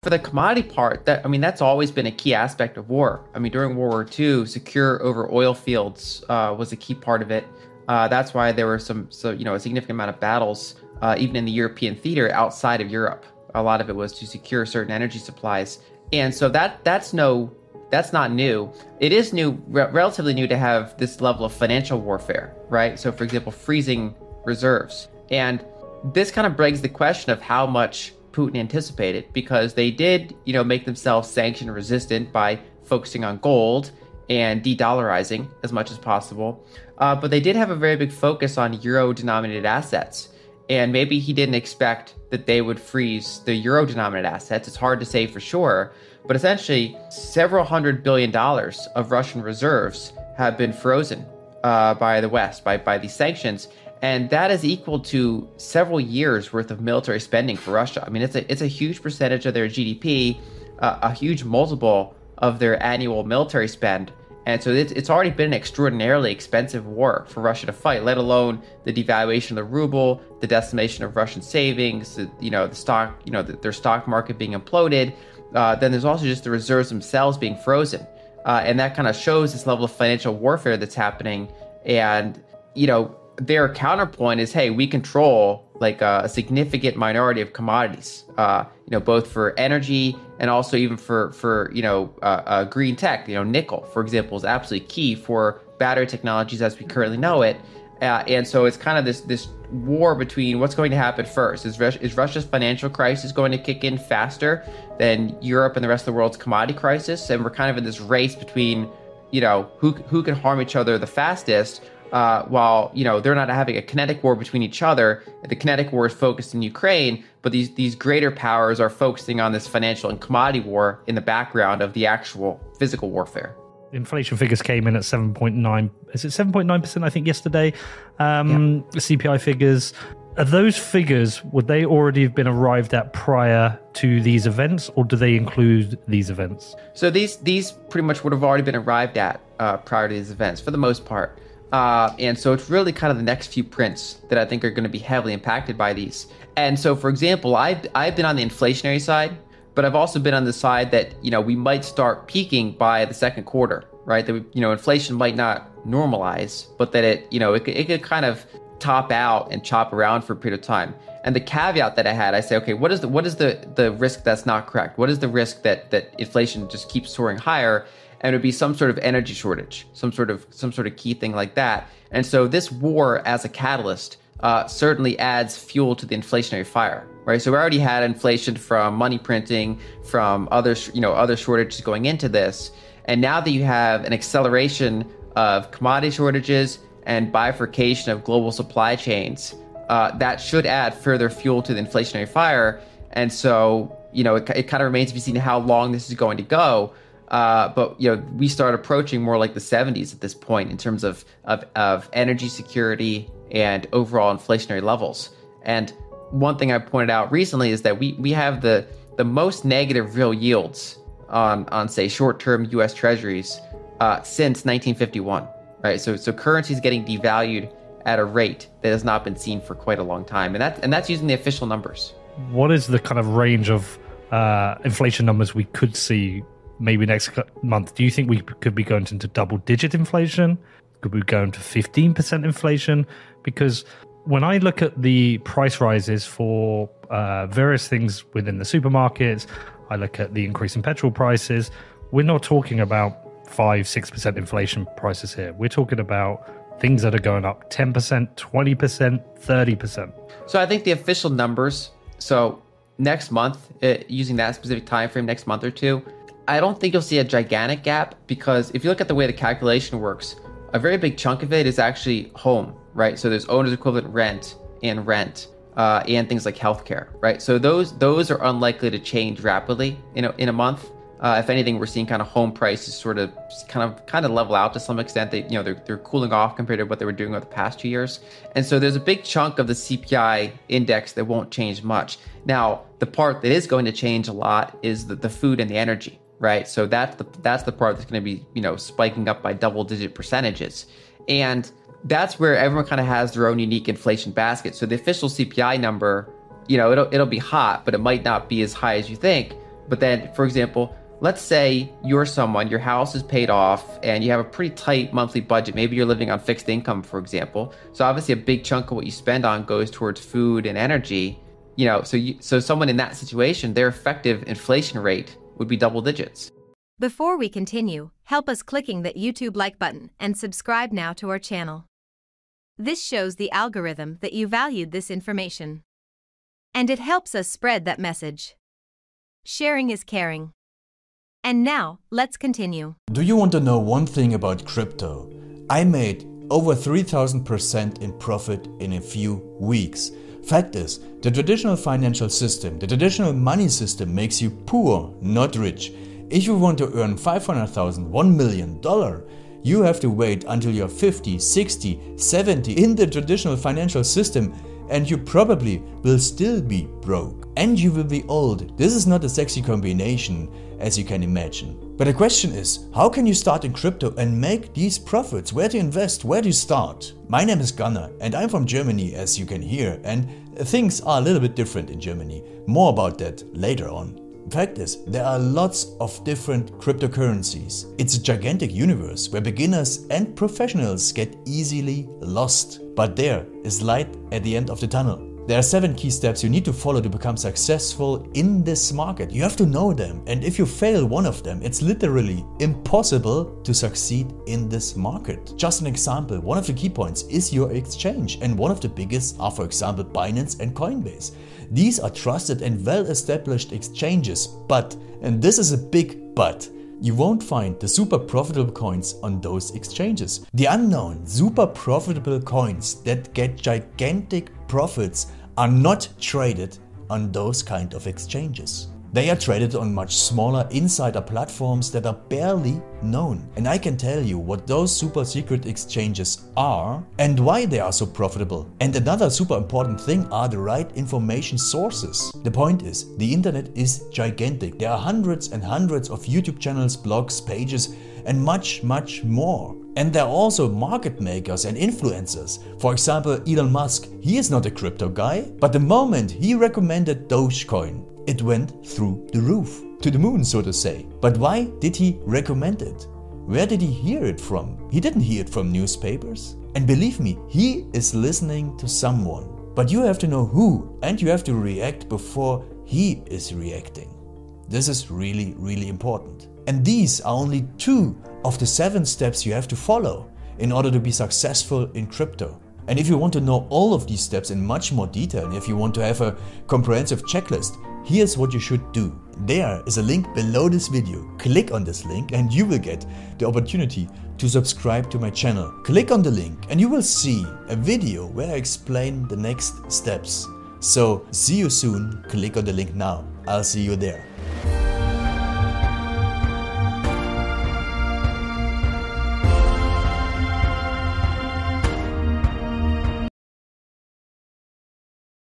For the commodity part, that's always been a key aspect of war. I mean, during World War II, secure over oil fields was a key part of it. That's why there were a significant amount of battles, even in the European theater outside of Europe. A lot of it was to secure certain energy supplies. And so that's not new. It is relatively new to have this level of financial warfare, right? So, for example, freezing reserves. And this kind of begs the question of how much Putin anticipated, because they did, make themselves sanction resistant by focusing on gold and de-dollarizing as much as possible. But they did have a very big focus on euro-denominated assets. And maybe he didn't expect that they would freeze the euro-denominated assets. It's hard to say for sure. But essentially, several $100 billion of Russian reserves have been frozen by the West, by these sanctions. And that is equal to several years worth of military spending for Russia. I mean, it's a huge percentage of their GDP, a huge multiple of their annual military spend. And so it's already been an extraordinarily expensive war for Russia to fight, let alone the devaluation of the ruble, the decimation of Russian savings, the stock, their stock market being imploded. Then there's also just the reserves themselves being frozen. And that kind of shows this level of financial warfare that's happening. And, their counterpoint is, hey, we control like a significant minority of commodities, both for energy and also even for green tech. Nickel, for example, is absolutely key for battery technologies as we currently know it. And so it's kind of this war between what's going to happen first. Is Russia's financial crisis going to kick in faster than Europe and the rest of the world's commodity crisis? And we're kind of in this race between, who can harm each other the fastest, while they're not having a kinetic war between each other. The kinetic war is focused in Ukraine, but these greater powers are focusing on this financial and commodity war in the background of the actual physical warfare. Inflation figures came in at 7.9. Is it 7.9%? I think yesterday. The CPI figures. Are those figures, would they already have been arrived at prior to these events, or do they include these events? So these pretty much would have already been arrived at prior to these events for the most part. And so it's really kind of the next few prints that I think are going to be heavily impacted by these. And so, for example, I've been on the inflationary side, but I've also been on the side that, we might start peaking by the second quarter, right? That, inflation might not normalize, but that it could kind of top out and chop around for a period of time. And the caveat that I say, okay, what is the risk that's not correct? What is the risk that inflation just keeps soaring higher? And it would be some sort of energy shortage, some sort of key thing like that. And so this war as a catalyst certainly adds fuel to the inflationary fire, right? So we already had inflation from money printing, from other shortages going into this. And now that you have an acceleration of commodity shortages and bifurcation of global supply chains, that should add further fuel to the inflationary fire. And so, it kind of remains to be seen how long this is going to go. But we start approaching more like the 70s at this point in terms of energy security and overall inflationary levels. And one thing I pointed out recently is that we have the most negative real yields on say short-term U.S. Treasuries since 1951, right? So currency is getting devalued at a rate that has not been seen for quite a long time, and that's using the official numbers. What is the kind of range of inflation numbers we could see? Maybe next month, do you think we could be going into double-digit inflation? Could we go into 15% inflation? Because when I look at the price rises for various things within the supermarkets, I look at the increase in petrol prices, we're not talking about 5-6% inflation prices here. We're talking about things that are going up 10%, 20%, 30%. So I think the official numbers, so next month, using that specific time frame, next month or two, I don't think you'll see a gigantic gap, because if you look at the way the calculation works, a very big chunk of it is actually home, right? So there's owner's equivalent rent and things like healthcare, right? So those are unlikely to change rapidly in a month. If anything, we're seeing kind of home prices sort of kind of level out to some extent. They're cooling off compared to what they were doing over the past 2 years. And so there's a big chunk of the CPI index that won't change much. Now, the part that is going to change a lot is the food and the energy. Right, so that's the part that's going to be spiking up by double-digit percentages, and that's where everyone kind of has their own unique inflation basket. So the official CPI number, it'll be hot, but it might not be as high as you think. But then, for example, let's say you're someone, your house is paid off and you have a pretty tight monthly budget. Maybe you're living on fixed income, for example. So obviously a big chunk of what you spend on goes towards food and energy. So someone in that situation, their effective inflation rate would be double digits. Before we continue, help us clicking that YouTube like button and subscribe now to our channel. This shows the algorithm that you valued this information. And it helps us spread that message. Sharing is caring. And now, let's continue. Do you want to know one thing about crypto? I made over 3000% in profit in a few weeks. Fact is, the traditional financial system, the traditional money system makes you poor, not rich. If you want to earn $500,000, $1 million, you have to wait until you're 50, 60, 70 in the traditional financial system, and you probably will still be broke. And you will be old. This is not a sexy combination, as you can imagine. But the question is, how can you start in crypto and make these profits? Where to invest? Where to start? My name is Gunnar and I'm from Germany, as you can hear, and things are a little bit different in Germany. More about that later on. Fact is, there are lots of different cryptocurrencies. It's a gigantic universe where beginners and professionals get easily lost. But there is light at the end of the tunnel. There are 7 key steps you need to follow to become successful in this market. You have to know them, and if you fail one of them, it's literally impossible to succeed in this market. Just an example, one of the key points is your exchange, and one of the biggest are, for example, Binance and Coinbase. These are trusted and well-established exchanges, but, and this is a big but, you won't find the super profitable coins on those exchanges. The unknown super profitable coins that get gigantic profits are not traded on those kind of exchanges. They are traded on much smaller insider platforms that are barely known. And I can tell you what those super secret exchanges are and why they are so profitable. And another super important thing are the right information sources. The point is, the internet is gigantic. There are hundreds and hundreds of YouTube channels, blogs, pages, and much more. And there are also market makers and influencers. For example, Elon Musk, he is not a crypto guy, but the moment he recommended Dogecoin, it went through the roof, to the moon, so to say. But why did he recommend it? Where did he hear it from? He didn't hear it from newspapers. And believe me, he is listening to someone. But you have to know who, and you have to react before he is reacting. This is really, really important. And these are only 2 of the 7 steps you have to follow in order to be successful in crypto. And if you want to know all of these steps in much more detail, and if you want to have a comprehensive checklist, here's what you should do. There is a link below this video. Click on this link and you will get the opportunity to subscribe to my channel. Click on the link and you will see a video where I explain the next steps. So see you soon. Click on the link now. I'll see you there.